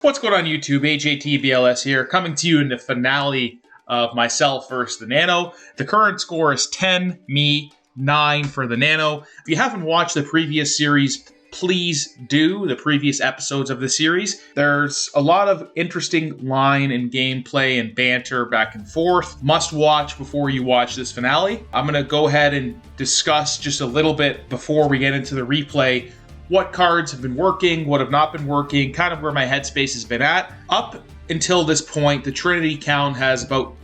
What's going on YouTube? AJTBLS here, coming to you in the finale of myself versus the Nano. The current score is 10, me, 9 for the Nano. If you haven't watched the previous series, please do, the previous episodes of the series. There's a lot of interesting line and gameplay and banter back and forth. Must watch before you watch this finale. I'm going to go ahead and discuss just a little bit before we get into the replay what cards have been working, what have not been working, kind of where my headspace has been at. Up until this point, the Trinity count has about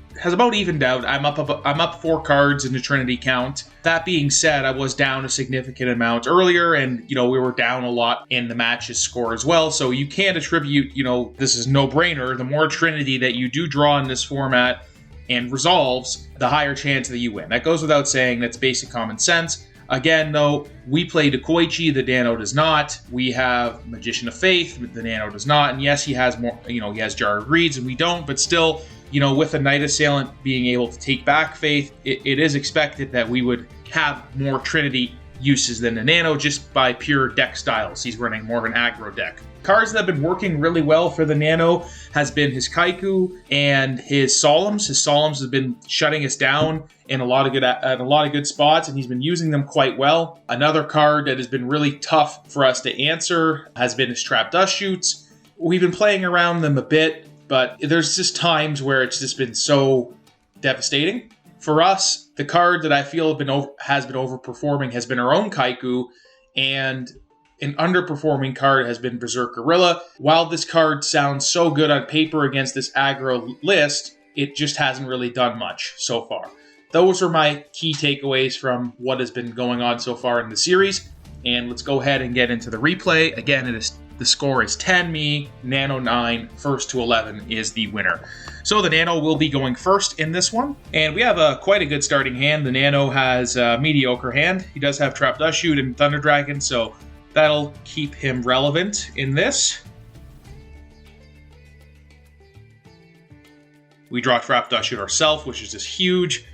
evened out. I'm up 4 cards in the Trinity count. That being said, I was down a significant amount earlier, and we were down a lot in the match's score as well. So you can't attribute, this is no brainer. The more Trinity that you do draw in this format and resolves, the higher chance that you win. That goes without saying. That's basic common sense. Again, though, we play Dekoichi, the Nano does not. We have Magician of Faith, the Nano does not. And yes, he has more, he has Jar of Reeds, and we don't. But still, with a Knight Assailant being able to take back Faith, it is expected that we would have more Trinity uses than the Nano just by pure deck styles. He's running more of an aggro deck. Cards that have been working really well for the Nano has been his Kaiku and his Solemns. His Solemns have been shutting us down in a lot of good spots, and he's been using them quite well. Another card that has been really tough for us to answer has been his Trap Dust Shoots. We've been playing around them a bit, but there's just times where it's just been so devastating. For us, the card that I feel has been overperforming has been our own Kaiku, and an underperforming card has been Berserk Gorilla. While this card sounds so good on paper against this aggro list, it just hasn't really done much so far. Those are my key takeaways from what has been going on so far in the series. And let's go ahead and get into the replay. Again, the score is 10 me, Nano 9, first to 11 is the winner. So the Nano will be going first in this one. And we have quite a good starting hand. The Nano has a mediocre hand. He does have Trap Dust Shoot and Thunder Dragon, so that'll keep him relevant in this. We draw Trap Dust Shoot ourselves, which is just huge.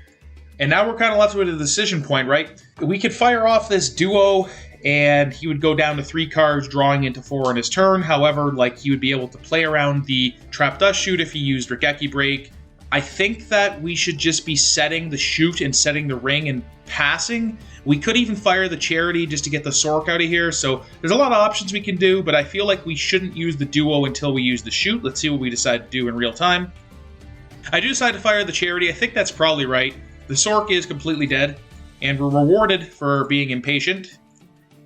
And now we're kind of left with a decision point, right? We could fire off this duo, and he would go down to 3 cards, drawing into 4 on his turn. However, he would be able to play around the Trap Dust Shoot if he used Regeki Break. I think that we should just be setting the shoot and setting the ring and passing. We could even fire the Charity just to get the Sork out of here. So there's a lot of options we can do, but I feel like we shouldn't use the duo until we use the shoot. Let's see what we decide to do in real time. I do decide to fire the Charity. I think that's probably right. The Sork is completely dead, and we're rewarded for being impatient.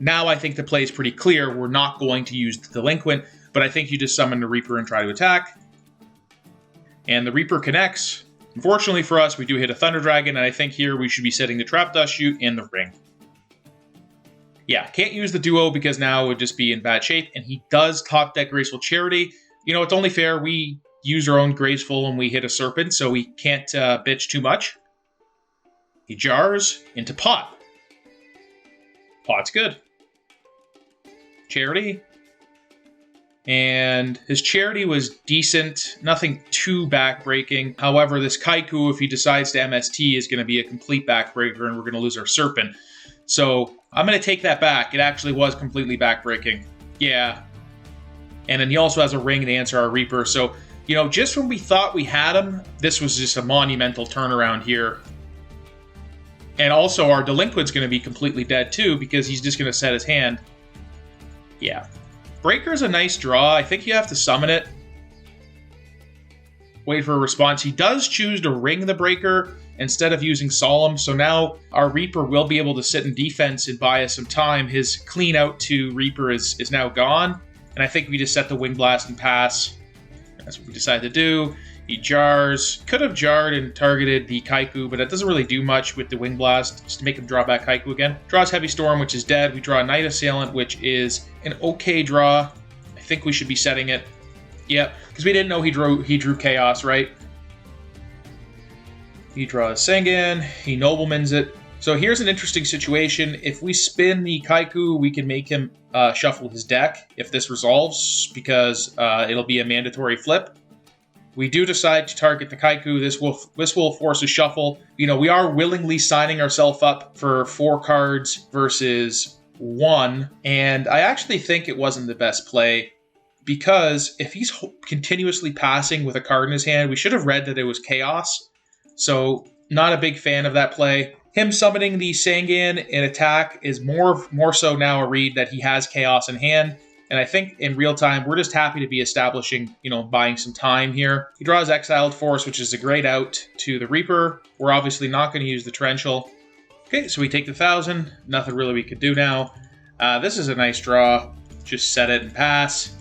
Now I think the play is pretty clear. We're not going to use the Delinquent, but I think you just summon the Reaper and try to attack. And the Reaper connects. Unfortunately for us, we do hit a Thunder Dragon, and I think here we should be setting the Trap Dust Shoot in the ring. Yeah, can't use the duo because now it would just be in bad shape, and he does top deck Graceful Charity. It's only fair. We use our own Graceful and we hit a Serpent, so we can't bitch too much. He jars into Pot. Pot's good. Charity. And his Charity was decent, nothing too backbreaking. However, this Kaiku, if he decides to MST, is going to be a complete backbreaker, and we're going to lose our Serpent. So I'm going to take that back. It actually was completely backbreaking. Yeah. And then he also has a ring to answer our Reaper. So, just when we thought we had him, this was just a monumental turnaround here. And also our Delinquent's going to be completely dead too, because he's just going to set his hand. Yeah. Breaker's a nice draw. I think you have to summon it. Wait for a response. He does choose to ring the Breaker instead of using Solemn, so now our Reaper will be able to sit in defense and buy us some time. His clean out to Reaper is now gone, and I think we just set the Wind Blast and pass. That's what we decided to do. He jars. Could have jarred and targeted the Kaiku, but that doesn't really do much with the Wind Blast, just to make him draw back Kaiku again. Draws Heavy Storm, which is dead. We draw Knight Assailant, which is an okay draw. I think we should be setting it. Yep, because we didn't know he drew Chaos, right? He draws Sengen. He Noblemans it. So here's an interesting situation. If we spin the Kaiku, we can make him shuffle his deck if this resolves, because it'll be a mandatory flip. We do decide to target the Kaiku. This will force a shuffle. We are willingly signing ourselves up for 4 cards versus 1, and I actually think it wasn't the best play. because if he's continuously passing with a card in his hand, we should have read that it was Chaos. So not a big fan of that play. Him summoning the Sangan in attack is more so now a read that he has Chaos in hand. And I think in real time, we're just happy to be establishing, buying some time here. He draws Exiled Force, which is a great out to the Reaper. We're obviously not going to use the Torrential. Okay, so we take the 1,000. Nothing really we could do now. This is a nice draw. Just set it and pass.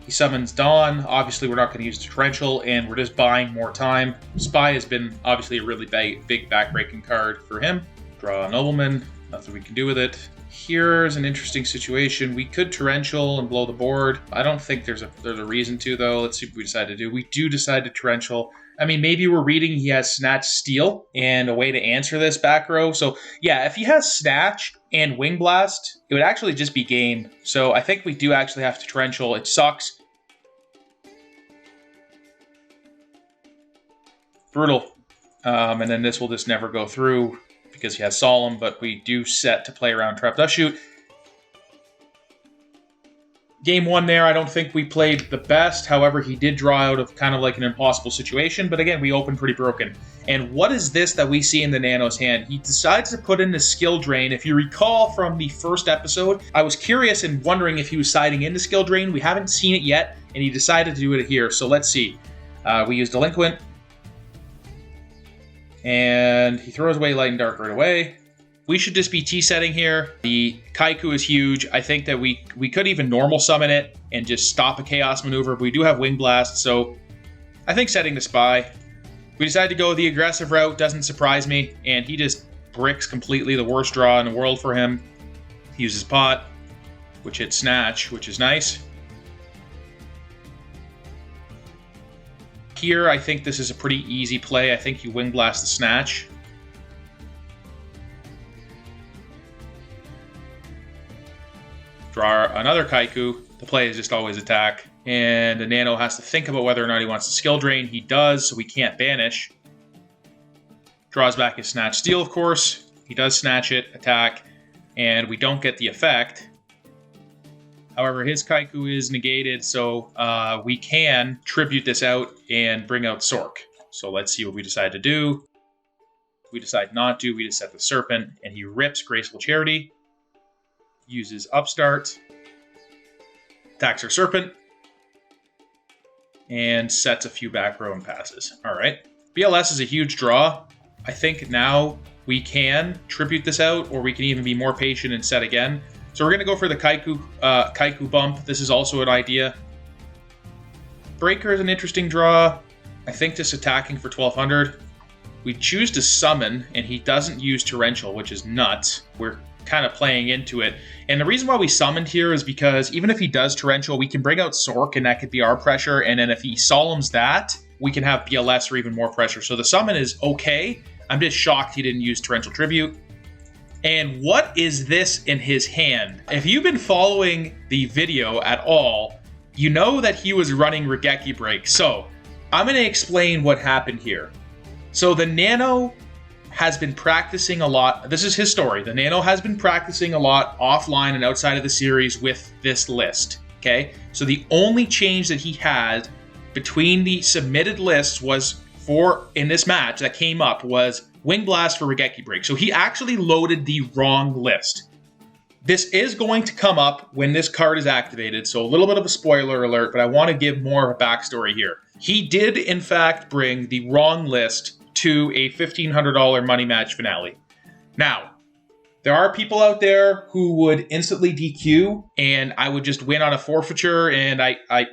He summons Dawn. Obviously, we're not going to use the Torrential, and we're just buying more time. Spy has been obviously a really big backbreaking card for him. Draw a Nobleman. Nothing we can do with it. Here's an interesting situation. We could Torrential and blow the board. I don't think there's a reason to, though. Let's see what we decide to do. We do decide to Torrential. I mean, maybe we're reading he has Snatch Steel and a way to answer this back row. So, yeah, if he has Snatch and Wing Blast, it would actually just be game. So I think we do actually have to Torrential. It sucks. Brutal. And then this will just never go through because he has Solemn, but we do set to play around Trap Dust Shoot. Game 1 there, I don't think we played the best. However, he did draw out of kind of like an impossible situation. But again, we opened pretty broken. And what is this that we see in the Nano's hand? He decides to put in the Skill Drain. If you recall from the first episode, I was curious and wondering if he was siding into Skill Drain. We haven't seen it yet, and he decided to do it here. So let's see. We use Delinquent. And he throws away Light and Dark right away. We should just be T-setting here. The Kaiku is huge. I think that we could even normal summon it and just stop a Chaos maneuver. But we do have Wing Blast, so I think setting the Spy. We decided to go the aggressive route. Doesn't surprise me. And he just bricks completely. The worst draw in the world for him. He uses Pot, which hits Snatch, which is nice. Here, I think this is a pretty easy play. I think you Wing Blast the Snatch. Draw another Kaiku. The play is just always attack. And the Nano has to think about whether or not he wants to Skill Drain. He does, so we can't banish. Draws back his Snatch Steel, of course. He does Snatch it, attack, and we don't get the effect. However, his Kaiku is negated, so we can tribute this out and bring out Sork. So let's see what we decide to do. We decide not to. We just set the Serpent, and he rips Graceful Charity. Uses Upstart. Attacks our Serpent. And sets a few back row and passes. All right. BLS is a huge draw. I think now we can tribute this out, or we can even be more patient and set again. So we're going to go for the Kaiku bump. This is also an idea. Breaker is an interesting draw. I think just attacking for 1,200. We choose to summon, and he doesn't use Torrential, which is nuts. We're kind of playing into it. And the reason why we summoned here is because even if he does Torrential, we can bring out Sork, and that could be our pressure. And then if he Solemns that, we can have BLS or even more pressure. So the summon is okay. I'm just shocked he didn't use Torrential Tribute. And what is this in his hand? If you've been following the video at all, you know that he was running Regeki Break. So I'm going to explain what happened here. So the Nano has been practicing a lot. This is his story. The Nano has been practicing a lot offline and outside of the series with this list. Okay? So the only change that he had between the submitted lists was in this match that came up was Wing Blast for Regeki Break. So he actually loaded the wrong list. This is going to come up when this card is activated, so a little bit of a spoiler alert, but I want to give more of a backstory here. He did, in fact, bring the wrong list to a $1,500 money match finale. Now, there are people out there who would instantly DQ, and I would just win on a forfeiture, and I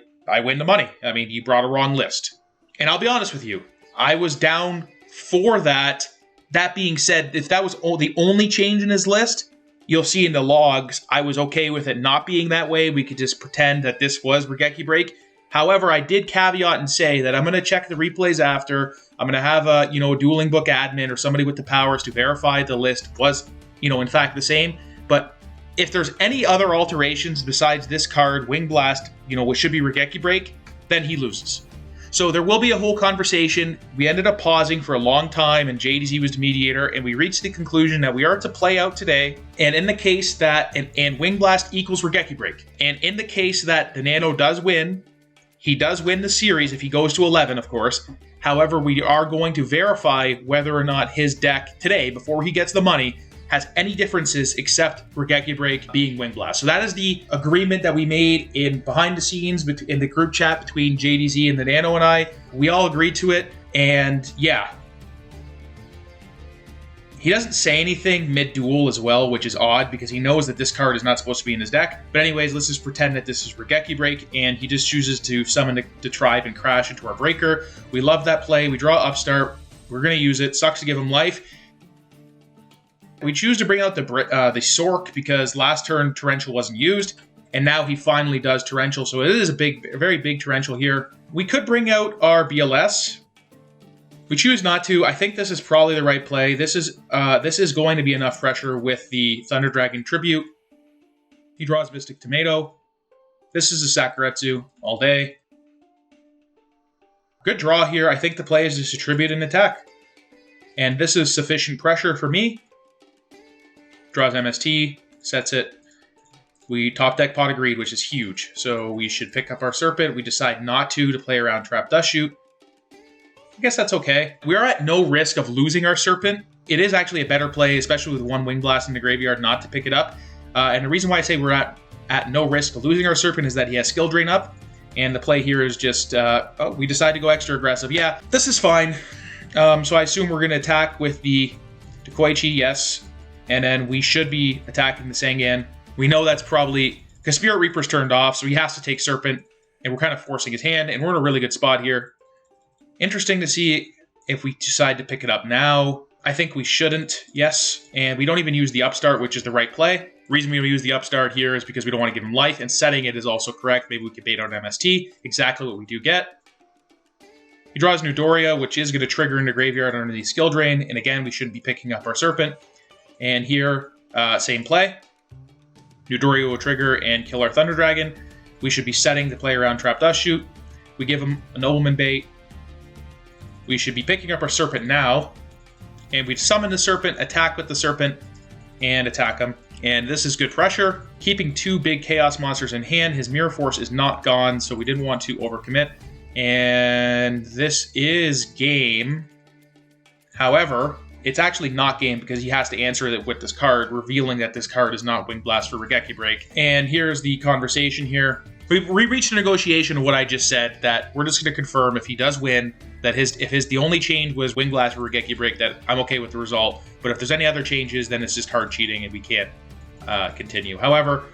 win the money. I mean, you brought a wrong list. And I'll be honest with you, I was down for that. That being said, if that was the only change in his list, you'll see in the logs, I was okay with it not being that way. We could just pretend that this was Regeki Break. However, I did caveat and say that I'm going to check the replays after. I'm going to have a dueling book admin or somebody with the powers to verify the list was, in fact the same. But if there's any other alterations besides this card, Wing Blast, which should be Regeki Break, then he loses. So there will be a whole conversation. We ended up pausing for a long time, and JDZ was the mediator, and we reached the conclusion that we are to play out today. And in the case that, and Wing Blast equals Regeki Break. And in the case that the Nano does win, he does win the series if he goes to 11, of course. However, we are going to verify whether or not his deck today, before he gets the money, has any differences except Regeki Break being Wing Blast. So that is the agreement that we made in behind the scenes in the group chat between JDZ and the Nano and I. We all agreed to it, and yeah. He doesn't say anything mid-duel as well, which is odd because he knows that this card is not supposed to be in his deck. But anyways, let's just pretend that this is Regeki Break, and he just chooses to summon the Tribe and crash into our breaker. We love that play. We draw Upstart. We're going to use it. Sucks to give him life. We choose to bring out the Sork because last turn Torrential wasn't used, and now he finally does Torrential, so it is a very big Torrential here. We could bring out our BLS. We choose not to. I think this is probably the right play. This is going to be enough pressure with the Thunder Dragon Tribute. He draws Mystic Tomato. This is a Sakuretsu all day. Good draw here. I think the play is just a Tribute and attack. And this is sufficient pressure for me. Draws MST, sets it. We top deck Pot of Greed, which is huge. So we should pick up our Serpent. We decide not to play around Trap Dust Shoot. I guess that's okay. We are at no risk of losing our Serpent. It is actually a better play, especially with one Wing Blast in the graveyard, not to pick it up. And the reason why I say we're at no risk of losing our Serpent is that he has Skill Drain up. And the play here is just, we decide to go extra aggressive. Yeah, this is fine. So I assume we're going to attack with the Dekoichi, yes. And then we should be attacking the Sangan. We know that's probably, because Spirit Reaper's turned off, so he has to take Serpent. And we're kind of forcing his hand, and we're in a really good spot here. Interesting to see if we decide to pick it up now. I think we shouldn't, yes. And we don't even use the Upstart, which is the right play. The reason we use the Upstart here is because we don't want to give him life, and setting it is also correct. Maybe we could bait out an MST. Exactly what we do get. He draws Newdoria, which is going to trigger into graveyard under the Skill Drain. And again, we shouldn't be picking up our Serpent. And here, same play. Newdoria will trigger and kill our Thunder Dragon. We should be setting to play around Trap Dust Shoot. We give him a Nobleman bait. We should be picking up our Serpent now. And we summon the Serpent, attack with the Serpent, and attack him. And this is good pressure. Keeping two big Chaos monsters in hand. His Mirror Force is not gone, so we didn't want to overcommit. And this is game. However, it's actually not game because he has to answer it with this card, revealing that this card is not Wing Blast for Regeki Break. And here's the conversation here. We reached a negotiation of what I just said, that we're just going to confirm if he does win, that if the only change was Wing Blast for Regeki Break, that I'm okay with the result. But if there's any other changes, then it's just hard cheating and we can't continue. However,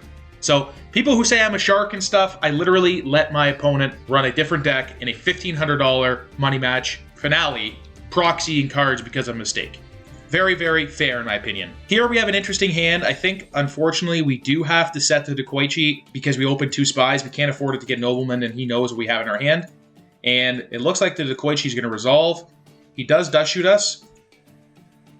so people who say I'm a shark and stuff, I literally let my opponent run a different deck in a $1,500 money match finale, proxying cards because of a mistake. Very, very fair in my opinion. Here we have an interesting hand. I think, unfortunately, we do have to set the Dekoichi because we opened two spies. We can't afford it to get Nobleman, and he knows what we have in our hand. And it looks like the Dekoichi is going to resolve. He does Dust Shoot us.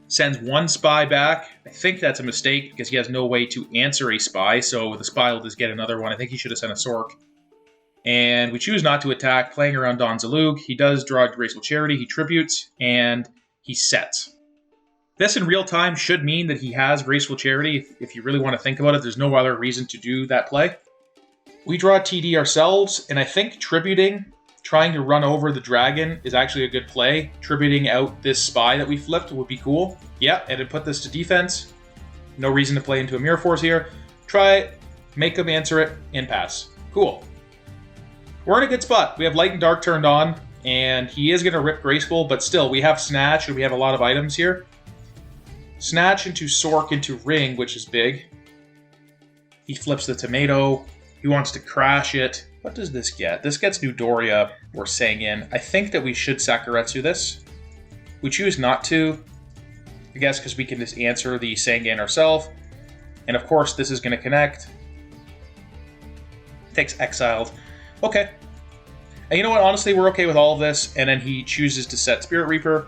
Sends one spy back. I think that's a mistake because he has no way to answer a spy. So the spy will just get another one. I think he should have sent a Sork. And we choose not to attack, playing around Don Zalug. He does draw Graceful Charity. He tributes, and he sets. This in real time should mean that he has Graceful Charity. If you really want to think about it, there's no other reason to do that play. We draw TD ourselves, and I think tributing, trying to run over the dragon, is actually a good play. Tributing out this spy that we flipped would be cool. Yeah, and then put this to defense. No reason to play into a Mirror Force here. Try it, make him answer it, and pass. Cool. We're in a good spot. We have Light and Dark turned on, and he is going to rip Graceful, but still, we have Snatch, and we have a lot of items here. Snatch into Sork into Ring, which is big. He flips the Tomato. He wants to crash it. What does this get? This gets Newdoria or Sangan. I think that we should Sakuretsu this. We choose not to, I guess, because we can just answer the Sangan ourselves. And of course, this is going to connect. Takes Exiled. Okay. And you know what? Honestly, we're okay with all of this. And then he chooses to set Spirit Reaper.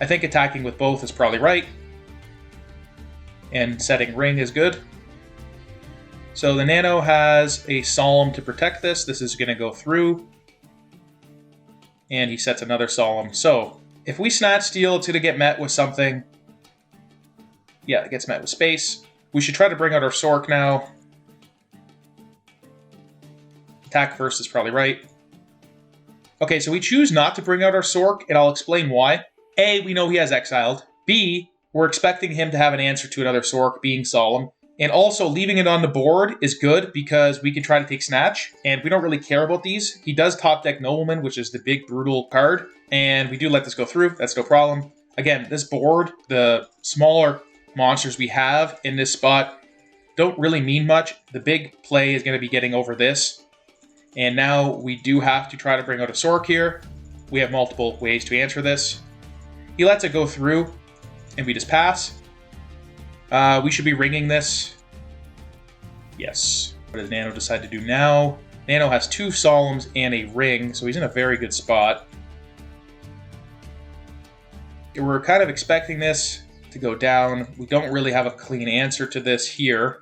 I think attacking with both is probably right. And setting Ring is good. So the Nano has a Solemn to protect this. This is going to go through. and he sets another Solemn. So if we Snatch Steal, it's going to get met with something. Yeah, it gets met with space. We should try to bring out our Sork now. Attack first is probably right. Okay, so we choose not to bring out our Sork, and I'll explain why. A, we know he has Exiled. B, we're expecting him to have an answer to another Sork, being Solemn. And also, leaving it on the board is good because we can try to take Snatch, and we don't really care about these. He does top deck Nobleman, which is the big, brutal card, and we do let this go through. That's no problem. Again, this board, the smaller monsters we have in this spot don't really mean much. The big play is going to be getting over this. And now we do have to try to bring out a Sork here. We have multiple ways to answer this. He lets it go through, and we just pass. We should be ringing this. Yes. What does Nano decide to do now? Nano has 2 Solemns and a ring, so he's in a very good spot. We're kind of expecting this to go down. We don't really have a clean answer to this here.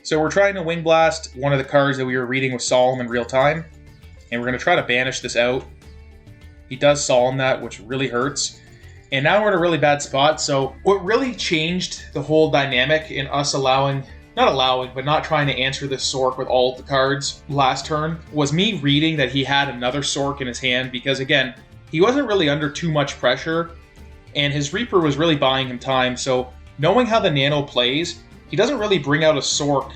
So we're trying to Wing Blast one of the cards that we were reading with Solemn in real time, and we're going to try to banish this out. He does Solemn that, which really hurts. And now we're in a really bad spot, so what really changed the whole dynamic in us not trying to answer this Sork with all of the cards last turn was me reading that he had another Sork in his hand because, again, he wasn't really under too much pressure, and his Reaper was really buying him time, so knowing how the Nano plays, he doesn't really bring out a Sork,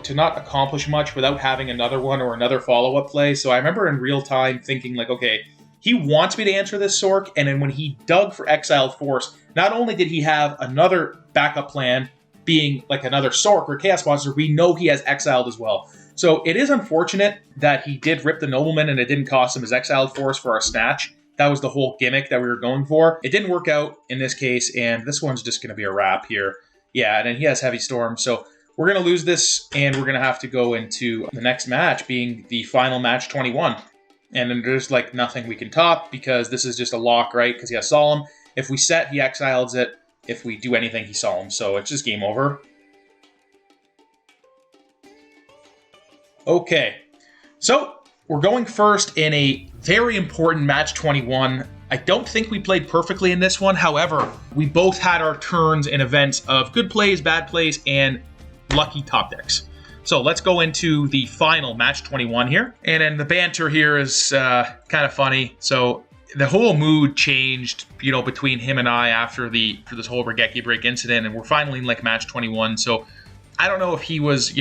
to not accomplish much without having another one or another follow-up play, so I remember in real time thinking, like, okay, he wants me to answer this Sork, and then when he dug for Exiled Force, not only did he have another backup plan, being like another Sork or Chaos Monster, we know he has Exiled as well. So it is unfortunate that he did rip the Nobleman and it didn't cost him his Exiled Force for our Snatch. That was the whole gimmick that we were going for. It didn't work out in this case, and this one's just going to be a wrap here. Yeah, and then he has Heavy Storm, so we're going to lose this, and we're going to have to go into the next match, being the final match 21. And then there's like nothing we can top because this is just a lock, right? Because he has Solemn. If we set, he exiles it. If we do anything, he Solemn. So it's just game over. Okay. So we're going first in a very important match 21. I don't think we played perfectly in this one. However, we both had our turns and events of good plays, bad plays, and lucky top decks. So let's go into the final match 21 here. And then the banter here is kind of funny. So the whole mood changed, between him and I after this whole Regeki break incident. And we're finally in like match 21. So I don't know if he was,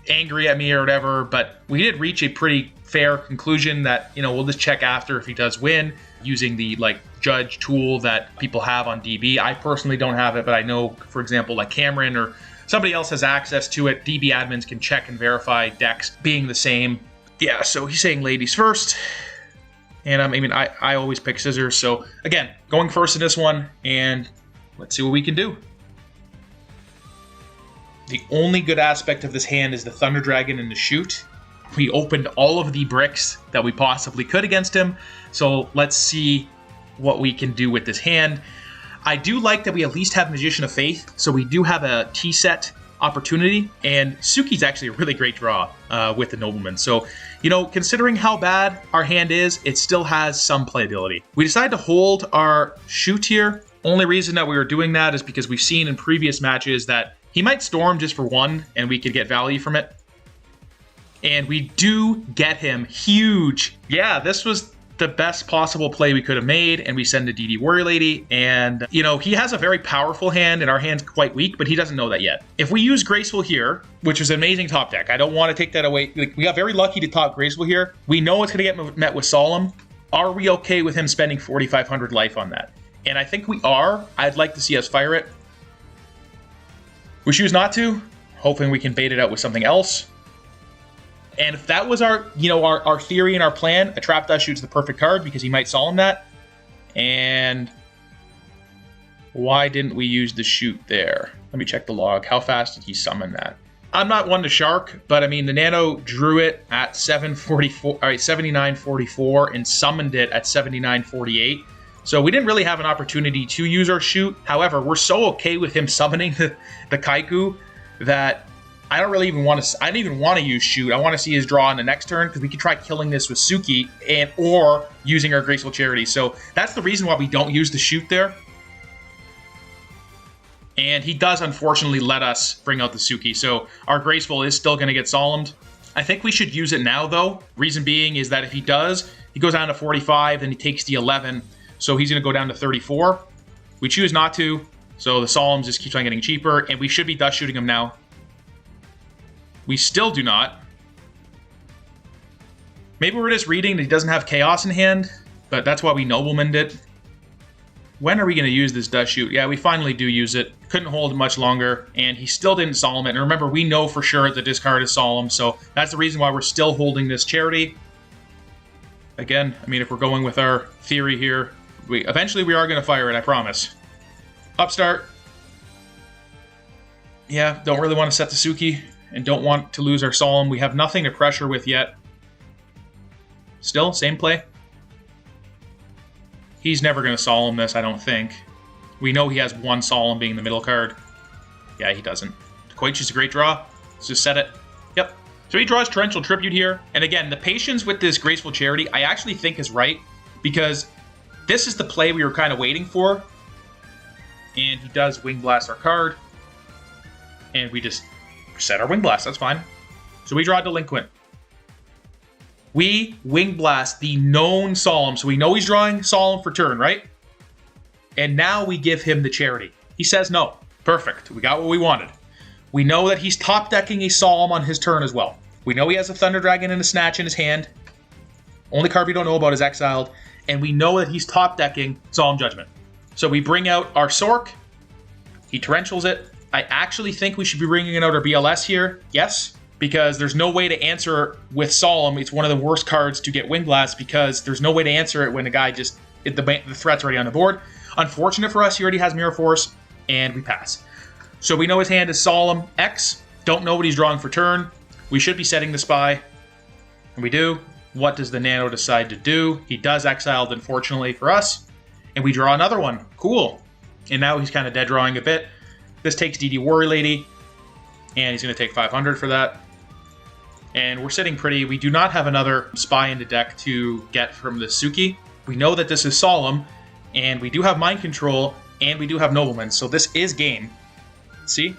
angry at me or whatever, but we did reach a pretty fair conclusion that, we'll just check after if he does win using the judge tool that people have on DB. I personally don't have it, but I know, for example, like Cameron or somebody else has access to it. DB admins can check and verify decks being the same. Yeah, so he's saying ladies first. And I always pick scissors. So again, going first in this one, and let's see what we can do. The only good aspect of this hand is the Thunder Dragon and the Shoot. We opened all of the bricks that we possibly could against him. So let's see what we can do with this hand. I do like that we at least have Magician of Faith, so we do have a T-set opportunity, and Suki's actually a really great draw with the Nobleman. So, considering how bad our hand is, it still has some playability. We decided to hold our Shoot here. Only reason that we were doing that is because we've seen in previous matches that he might Storm just for one, and we could get value from it. And we do get him huge. Yeah, this was the best possible play we could have made, and we send a DD Warrior Lady, and he has a very powerful hand and our hand's quite weak, but he doesn't know that yet. If we use Graceful here, which is an amazing top deck, I don't want to take that away. We got very lucky to top Graceful here. We know it's going to get met with Solemn. Are we okay with him spending 4,500 life on that? And I think we are. I'd like to see us fire it. We choose not to, hoping we can bait it out with something else. And if that was our theory and our plan, a Trap Dust Shoot's the perfect card because he might Solemn that. And why didn't we use the Shoot there? Let me check the log. How fast did he summon that? I'm not one to shark, but the Nano drew it at 79.44 and summoned it at 79.48. So we didn't really have an opportunity to use our Shoot. However, we're so okay with him summoning the Kaiku that I don't really even want to. I didn't even want to use shoot. I want to see his draw on the next turn because we could try killing this with Suki and or using our Graceful Charity. So that's the reason why we don't use the shoot there. And he does unfortunately let us bring out the Suki. So our Graceful is still going to get solemned. I think we should use it now though. Reason being is that if he does, he goes down to 45, then he takes the 11. So he's going to go down to 34. We choose not to. So the Solemns just keeps on getting cheaper. And we should be dust shooting him now. We still do not. Maybe we're just reading that he doesn't have Chaos in hand, but that's why we Noblemaned it. When are we going to use this dust shoot? Yeah, we finally do use it. Couldn't hold it much longer, and he still didn't solemn it. And remember, we know for sure the discard is solemn, so that's the reason why we're still holding this charity. Again, I mean, if we're going with our theory here, eventually we are going to fire it, I promise. Upstart. Yeah, don't really want to set the Suki. And don't want to lose our Solemn. We have nothing to pressure with yet. Still, same play. He's never going to Solemn this, I don't think. We know he has one Solemn being the middle card. Yeah, he doesn't. Koichi's is a great draw. Let's just set it. Yep. So he draws Torrential Tribute here. And again, the patience with this Graceful Charity, I actually think is right. Because this is the play we were kind of waiting for. And he does Wing Blast our card. And we just set our Wing Blast, that's fine. So we draw Delinquent. We Wing Blast the known Solemn. So we know he's drawing Solemn for turn, right? And now we give him the charity. He says no. Perfect. We got what we wanted. We know that he's top decking a Solemn on his turn as well. We know he has a Thunder Dragon and a Snatch in his hand. Only card we don't know about is exiled. And we know that he's top decking Solemn Judgment. So we bring out our Sork. He Torrentials it. I actually think we should be bringing out our BLS here. Yes, because there's no way to answer with Solemn. It's one of the worst cards to get Wing Blast because there's no way to answer it when the guy just... the threat's already on the board. Unfortunate for us, he already has Mirror Force, and we pass. So we know his hand is Solemn X. Don't know what he's drawing for turn. We should be setting the Spy. And we do. What does the Nano decide to do? He does Exiled, unfortunately for us. And we draw another one. Cool. And now he's kind of dead drawing a bit. This takes DD Warrior Lady, and he's going to take 500 for that. And we're sitting pretty. We do not have another Spy in the deck to get from the Suki. We know that this is Solemn, and we do have Mind Control, and we do have Nobleman, so this is game. See?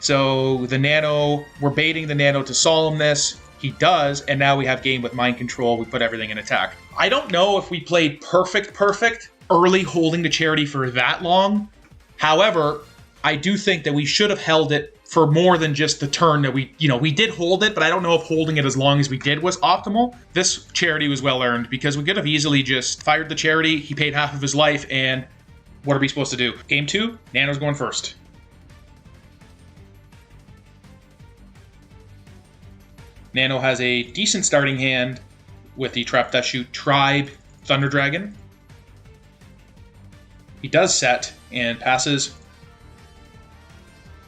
So the Nano, we're baiting the Nano to Solemn this. He does, and now we have game with Mind Control. We put everything in attack. I don't know if we played perfect early holding the charity for that long. However, I do think that we should have held it for more than just the turn that we did hold it, but I don't know if holding it as long as we did was optimal. This charity was well earned because we could have easily just fired the charity. He paid half of his life, and what are we supposed to do? Game 2, Nano's going first. Nano has a decent starting hand with the Trap Dust Shoot Tribe Thunder Dragon. He does set and passes.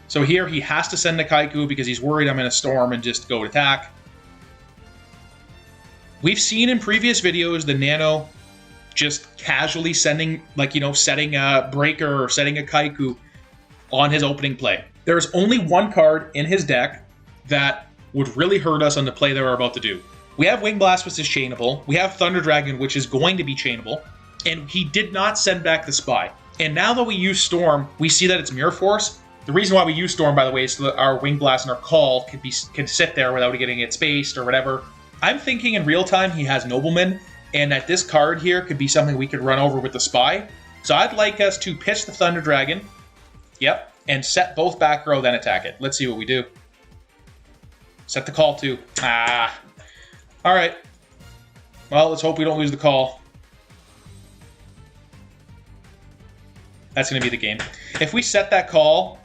So here he has to send the Kaiku because he's worried I'm in a storm and just go attack. We've seen in previous videos the Nano just casually sending, setting a Breaker or setting a Kaiku on his opening play. There's only one card in his deck that would really hurt us on the play that we're about to do. We have Wing Blast, which is chainable. We have Thunder Dragon, which is going to be chainable. And he did not send back the Spy. And now that we use Storm, we see that it's Mirror Force. The reason why we use Storm, by the way, is so that our Wing Blast and our Call can sit there without getting it spaced or whatever. I'm thinking in real time he has Nobleman, and that this card here could be something we could run over with the Spy. So I'd like us to pitch the Thunder Dragon. Yep. And set both back row, then attack it. Let's see what we do. Set the Call too. Alright. Well, let's hope we don't lose the Call. That's going to be the game. If we set that Call,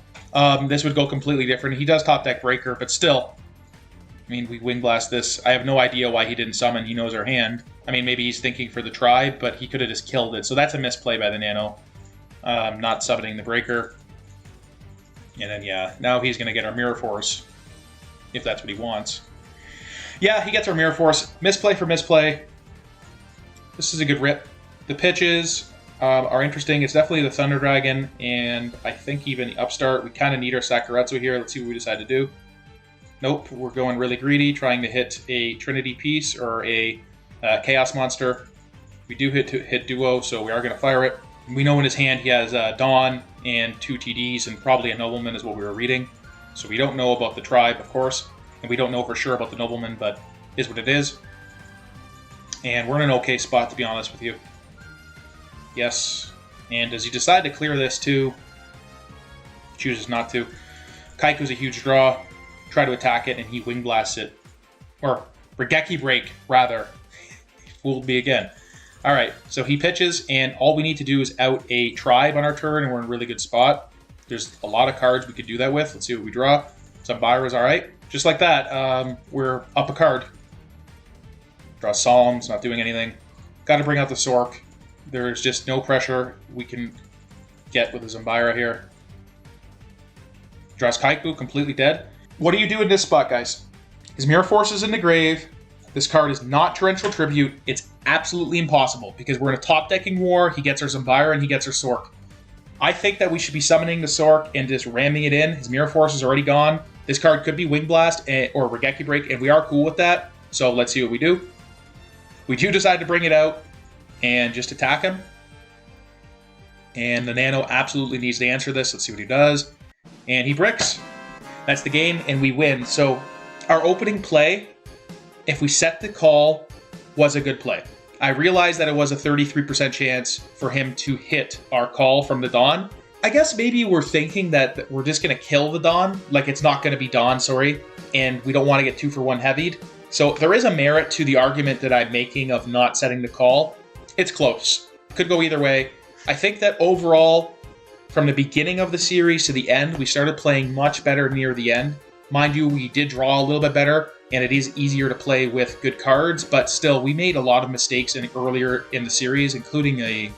this would go completely different. He does top deck Breaker, but still. I mean, we Wing Blast this. I have no idea why he didn't summon. He knows our hand. I mean, maybe he's thinking for the Tribe, but he could have just killed it. So that's a misplay by the Nano. Not summoning the Breaker. And then, yeah, now he's going to get our Mirror Force. If that's what he wants. Yeah, he gets our Mirror Force. Misplay for misplay. This is a good rip. The pitches. are interesting. It's definitely the Thunder Dragon, and I think even the Upstart. We kind of need our Sakuretsu here. Let's see what we decide to do. Nope, we're going really greedy, trying to hit a Trinity piece or a Chaos Monster. We do hit Duo, so we are going to fire it. We know in his hand he has Dawn and 2 TDs and probably a Nobleman is what we were reading. So we don't know about the tribe, of course, and we don't know for sure about the Nobleman, but is what it is. And we're in an okay spot, to be honest with you. Yes. And does he decide to clear this too? Chooses not to. Kaiku's a huge draw. Try to attack it, and he Wing Blasts it. Or Regeki Break, rather. Fooled me again. Alright, so he pitches, and all we need to do is out a tribe on our turn, and we're in a really good spot. There's a lot of cards we could do that with. Let's see what we draw. Zambira's alright. Just like that, we're up a card. Draw Psalms, not doing anything. Got to bring out the Sork. There's just no pressure we can get with the Zambira here. Draws Kaiku, completely dead. What do you do in this spot, guys? His Mirror Force is in the grave. This card is not Torrential Tribute. It's absolutely impossible because we're in a top decking war. He gets our Zambira and he gets our Sork. I think that we should be summoning the Sork and just ramming it in. His Mirror Force is already gone. This card could be Wing Blast or Regeki Break, and we are cool with that. So let's see what we do. We do decide to bring it out and just attack him. And the Nano absolutely needs to answer this. Let's see what he does. And he bricks. That's the game, and we win. So our opening play, if we set the call, was a good play. I realized that it was a 33% chance for him to hit our call from the Dawn. I guess maybe we're thinking that we're just going to kill the Dawn. Like, it's not going to be Dawn, sorry. And we don't want to get 2-for-1 heavied. So there is a merit to the argument that I'm making of not setting the call. It's close. Could go either way. I think that overall, from the beginning of the series to the end, we started playing much better near the end. Mind you, we did draw a little bit better, and it is easier to play with good cards, but still, we made a lot of mistakes earlier in the series, including a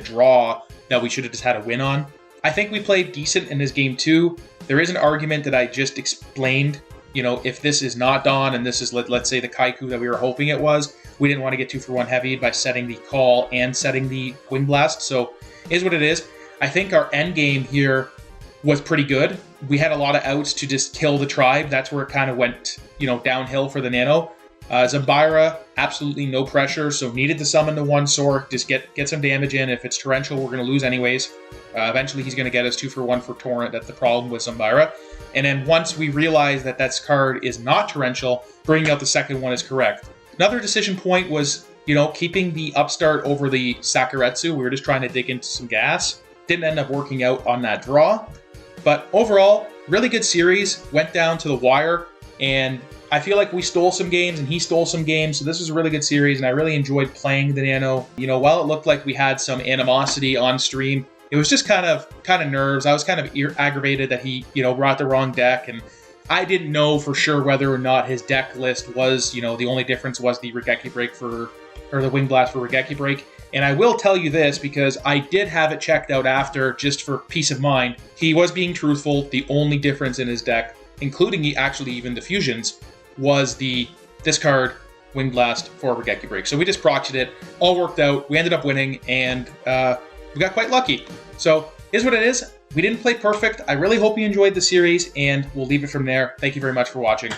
draw that we should have just had a win on. I think we played decent in this game too. There is an argument that I just explained. You know, if this is not Dawn and this is, let's say, the Kaiku that we were hoping it was, we didn't want to get 2-for-1 heavied by setting the call and setting the Wing Blast, so is what it is. I think our end game here was pretty good. We had a lot of outs to just kill the tribe. That's where it kind of went, downhill for the Nano. Zambira, absolutely no pressure, so needed to summon the 1 Sork, just get some damage in. If it's Torrential, we're going to lose anyways. Eventually, he's going to get us 2-for-1 for Torrent. That's the problem with Zambira. And then once we realize that that card is not Torrential, bringing out the second one is correct. Another decision point was, keeping the Upstart over the Sakuretsu. We were just trying to dig into some gas. Didn't end up working out on that draw. But overall, really good series. Went down to the wire, and I feel like we stole some games and he stole some games. So this was a really good series, and I really enjoyed playing the Nano. While it looked like we had some animosity on stream, it was just kind of nerves. I was kind of aggravated that he, brought the wrong deck, and I didn't know for sure whether or not his deck list was, the only difference was the Regeki Break or the Wing Blast for Regeki Break. And I will tell you this because I did have it checked out after, just for peace of mind. He was being truthful. The only difference in his deck, including even the fusions, was the discard Wing Blast for Regeki Break. So we just proxied it. All worked out. We ended up winning, and we got quite lucky. So is what it is. We didn't play perfect. I really hope you enjoyed the series, and we'll leave it from there. Thank you very much for watching.